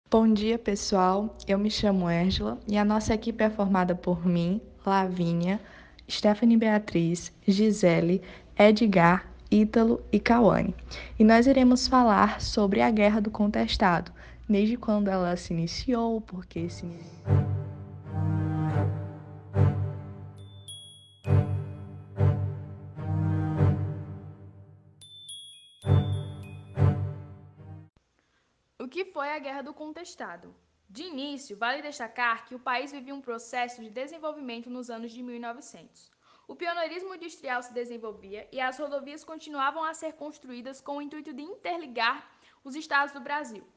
Bom dia, pessoal. Eu me chamo Ângela e a nossa equipe é formada por mim, Lavínia, Stephanie Beatriz, Gisele, Edgar, Ítalo e Cauane. E nós iremos falar sobre a Guerra do Contestado, desde quando ela se iniciou, por que se iniciou. O que foi a Guerra do Contestado? De início, vale destacar que o país vivia um processo de desenvolvimento nos anos de 1900. O pioneirismo industrial se desenvolvia e as rodovias continuavam a ser construídas com o intuito de interligar os estados do Brasil.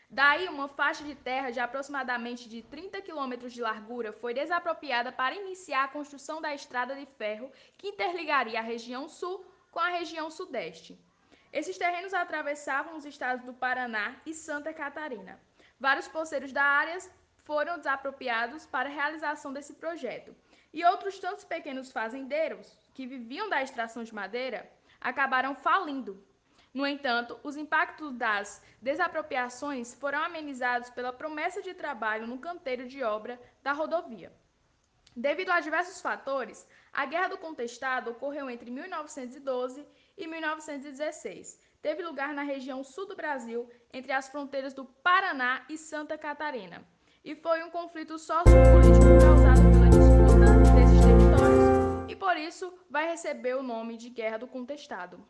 Daí, uma faixa de terra de aproximadamente de 30 quilômetros de largura foi desapropriada para iniciar a construção da estrada de ferro que interligaria a região sul com a região sudeste. Esses terrenos atravessavam os estados do Paraná e Santa Catarina. Vários poceiros da área foram desapropriados para a realização desse projeto. E outros tantos pequenos fazendeiros, que viviam da extração de madeira, acabaram falindo. No entanto, os impactos das desapropriações foram amenizados pela promessa de trabalho no canteiro de obra da rodovia. Devido a diversos fatores, a Guerra do Contestado ocorreu entre 1912 e 1916. Teve lugar na região sul do Brasil, entre as fronteiras do Paraná e Santa Catarina. E foi um conflito sociopolítico causado pela disputa desses territórios e por isso vai receber o nome de Guerra do Contestado.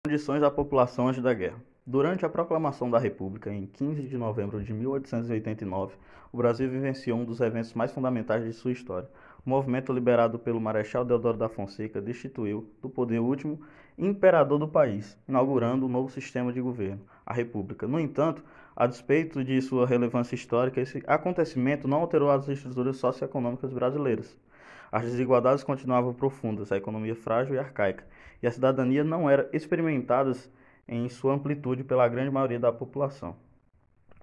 Condições da população antes da guerra. Durante a proclamação da República, em 15 de novembro de 1889, o Brasil vivenciou um dos eventos mais fundamentais de sua história. O movimento liderado pelo Marechal Deodoro da Fonseca destituiu do poder o último imperador do país, inaugurando um novo sistema de governo, a República. No entanto, a despeito de sua relevância histórica, esse acontecimento não alterou as estruturas socioeconômicas brasileiras. As desigualdades continuavam profundas, a economia frágil e arcaica, e a cidadania não era experimentada em sua amplitude pela grande maioria da população.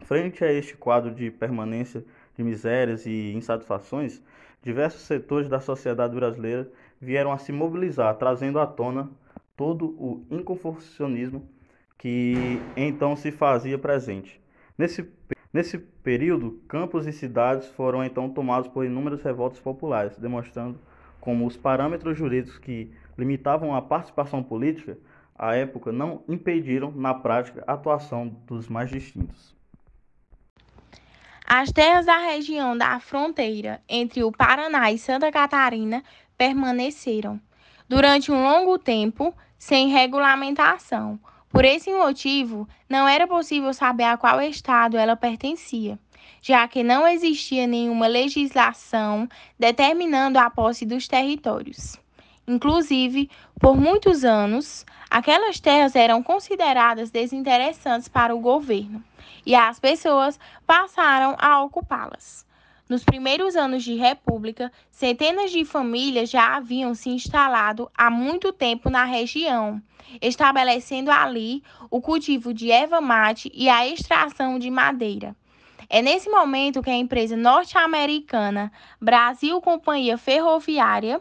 Frente a este quadro de permanência de misérias e insatisfações, diversos setores da sociedade brasileira vieram a se mobilizar, trazendo à tona todo o inconformismo que então se fazia presente. Nesse período, campos e cidades foram então tomados por inúmeras revoltas populares, demonstrando como os parâmetros jurídicos que limitavam a participação política à época não impediram, na prática, a atuação dos mais distintos. As terras da região da fronteira entre o Paraná e Santa Catarina permaneceram, durante um longo tempo, sem regulamentação. Por esse motivo, não era possível saber a qual estado ela pertencia, já que não existia nenhuma legislação determinando a posse dos territórios. Inclusive, por muitos anos, aquelas terras eram consideradas desinteressantes para o governo e as pessoas passaram a ocupá-las. Nos primeiros anos de república, centenas de famílias já haviam se instalado há muito tempo na região, estabelecendo ali o cultivo de erva mate e a extração de madeira. É nesse momento que a empresa norte-americana Brasil Companhia Ferroviária,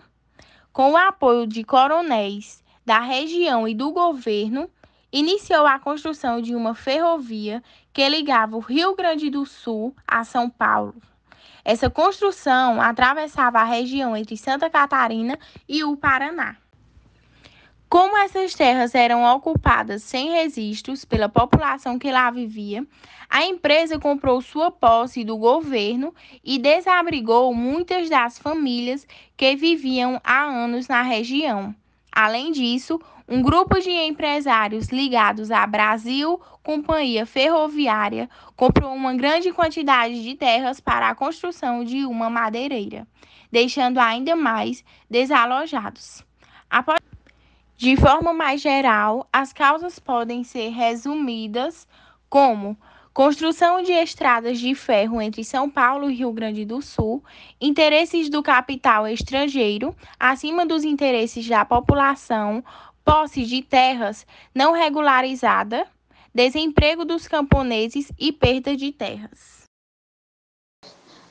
com o apoio de coronéis da região e do governo, iniciou a construção de uma ferrovia que ligava o Rio Grande do Sul a São Paulo. Essa construção atravessava a região entre Santa Catarina e o Paraná. Como essas terras eram ocupadas sem registros pela população que lá vivia, a empresa comprou sua posse do governo e desabrigou muitas das famílias que viviam há anos na região. Além disso, um grupo de empresários ligados à Brasil Companhia Ferroviária comprou uma grande quantidade de terras para a construção de uma madeireira, deixando ainda mais desalojados. De forma mais geral, as causas podem ser resumidas como construção de estradas de ferro entre São Paulo e Rio Grande do Sul, interesses do capital estrangeiro acima dos interesses da população, posse de terras não regularizada, desemprego dos camponeses e perda de terras.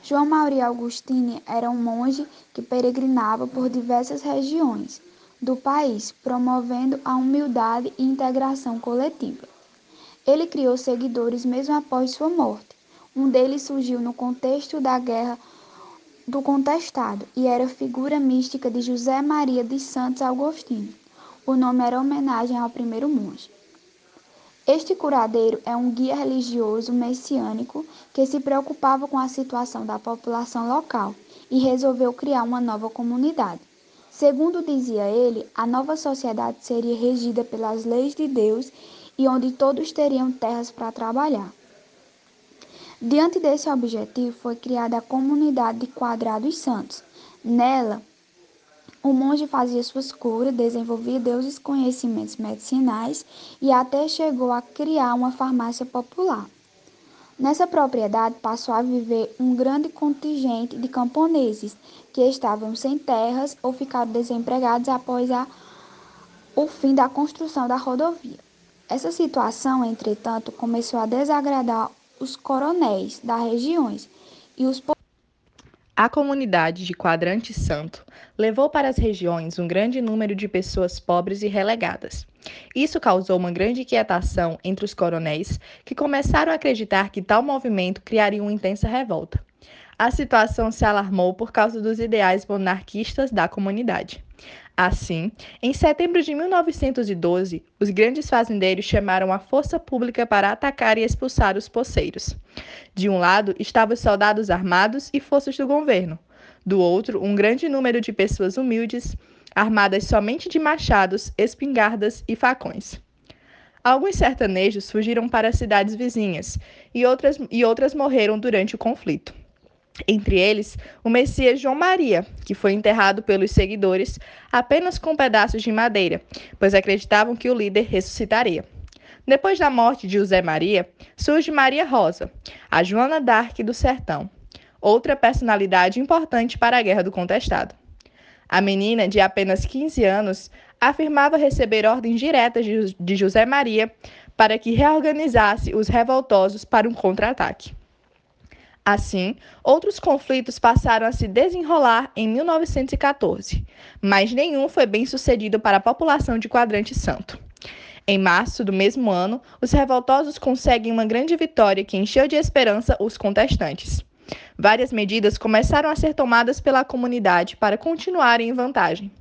João Mauri Augustini era um monge que peregrinava por diversas regiões. do país, promovendo a humildade e integração coletiva. Ele criou seguidores mesmo após sua morte. Um deles surgiu no contexto da Guerra do Contestado e era figura mística de José Maria de Santos Agostinho. O nome era homenagem ao primeiro monge. Este curadeiro é um guia religioso messiânico que se preocupava com a situação da população local e resolveu criar uma nova comunidade. Segundo dizia ele, a nova sociedade seria regida pelas leis de Deus e onde todos teriam terras para trabalhar. Diante desse objetivo foi criada a comunidade de Quadrados Santos. Nela, o monge fazia suas curas, desenvolvia deuses conhecimentos medicinais e até chegou a criar uma farmácia popular. Nessa propriedade passou a viver um grande contingente de camponeses que estavam sem terras ou ficaram desempregados após o fim da construção da rodovia. Essa situação, entretanto, começou a desagradar os coronéis das regiões e os A comunidade de Quadrante Santo levou para as regiões um grande número de pessoas pobres e relegadas. Isso causou uma grande inquietação entre os coronéis, que começaram a acreditar que tal movimento criaria uma intensa revolta. A situação se alarmou por causa dos ideais monarquistas da comunidade. Assim, em setembro de 1912, os grandes fazendeiros chamaram a força pública para atacar e expulsar os poceiros. De um lado estavam os soldados armados e forças do governo. Do outro, um grande número de pessoas humildes, armadas somente de machados, espingardas e facões. Alguns sertanejos fugiram para as cidades vizinhas e outras morreram durante o conflito. Entre eles, o Messias João Maria, que foi enterrado pelos seguidores apenas com pedaços de madeira, pois acreditavam que o líder ressuscitaria. Depois da morte de José Maria, surge Maria Rosa, a Joana d'Arc do Sertão, outra personalidade importante para a Guerra do Contestado. A menina, de apenas 15 anos, afirmava receber ordens diretas de José Maria para que reorganizasse os revoltosos para um contra-ataque. Assim, outros conflitos passaram a se desenrolar em 1914, mas nenhum foi bem sucedido para a população de Quadrante Santo. Em março do mesmo ano, os revoltosos conseguem uma grande vitória que encheu de esperança os contestantes. Várias medidas começaram a ser tomadas pela comunidade para continuarem em vantagem.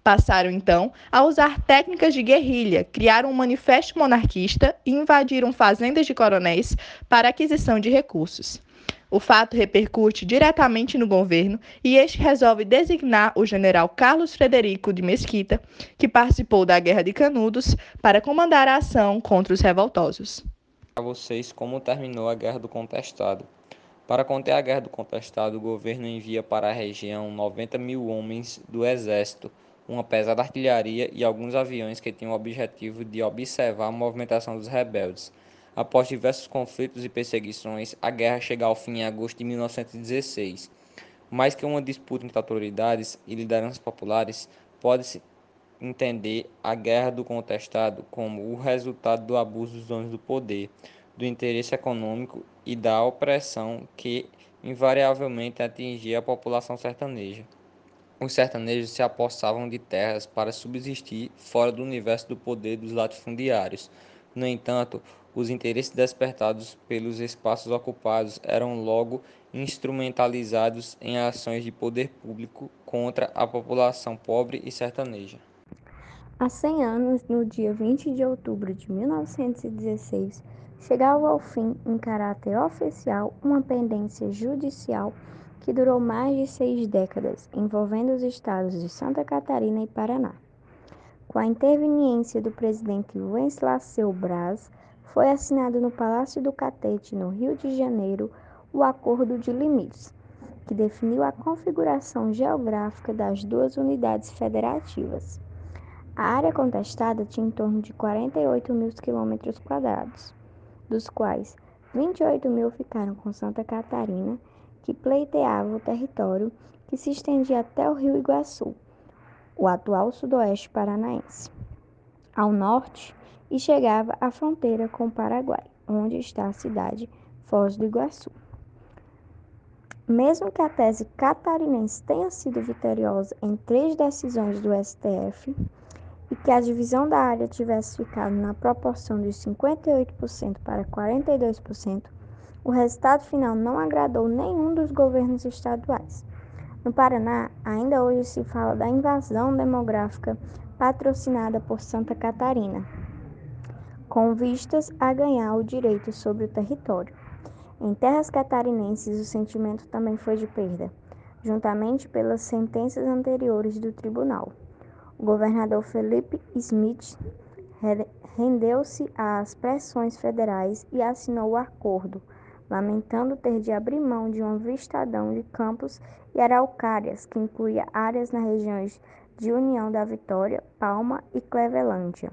Passaram, então, a usar técnicas de guerrilha, criaram um manifesto monarquista e invadiram fazendas de coronéis para aquisição de recursos. O fato repercute diretamente no governo e este resolve designar o general Carlos Frederico de Mesquita, que participou da Guerra de Canudos, para comandar a ação contra os revoltosos. Para vocês como terminou a Guerra do Contestado. Para conter a Guerra do Contestado, o governo envia para a região 90.000 homens do exército, uma pesada artilharia e alguns aviões que tinham o objetivo de observar a movimentação dos rebeldes. Após diversos conflitos e perseguições, a guerra chega ao fim em agosto de 1916. Mais que uma disputa entre autoridades e lideranças populares, pode-se entender a Guerra do Contestado como o resultado do abuso dos donos do poder, do interesse econômico e da opressão que invariavelmente atingia a população sertaneja. Os sertanejos se apossavam de terras para subsistir fora do universo do poder dos latifundiários. No entanto, os interesses despertados pelos espaços ocupados eram logo instrumentalizados em ações de poder público contra a população pobre e sertaneja. Há 100 anos, no dia 20 de outubro de 1916, chegava ao fim, em caráter oficial, uma pendência judicial que durou mais de 6 décadas, envolvendo os estados de Santa Catarina e Paraná. Com a interveniência do presidente Wenceslau Braz, foi assinado no Palácio do Catete, no Rio de Janeiro, o Acordo de Limites, que definiu a configuração geográfica das duas unidades federativas. A área contestada tinha em torno de 48.000 km², dos quais 28.000 ficaram com Santa Catarina, que pleiteava o território que se estendia até o Rio Iguaçu, o atual sudoeste paranaense, ao norte, e chegava à fronteira com o Paraguai, onde está a cidade Foz do Iguaçu. Mesmo que a tese catarinense tenha sido vitoriosa em 3 decisões do STF e que a divisão da área tivesse ficado na proporção de 58% para 42%, o resultado final não agradou nenhum dos governos estaduais. No Paraná, ainda hoje se fala da invasão demográfica patrocinada por Santa Catarina, com vistas a ganhar o direito sobre o território. Em terras catarinenses, o sentimento também foi de perda, juntamente pelas sentenças anteriores do tribunal. O governador Felipe Schmidt rendeu-se às pressões federais e assinou o acordo, lamentando ter de abrir mão de um vistadão de Campos e Araucárias, que incluía áreas nas regiões de União da Vitória, Palma e Clevelândia.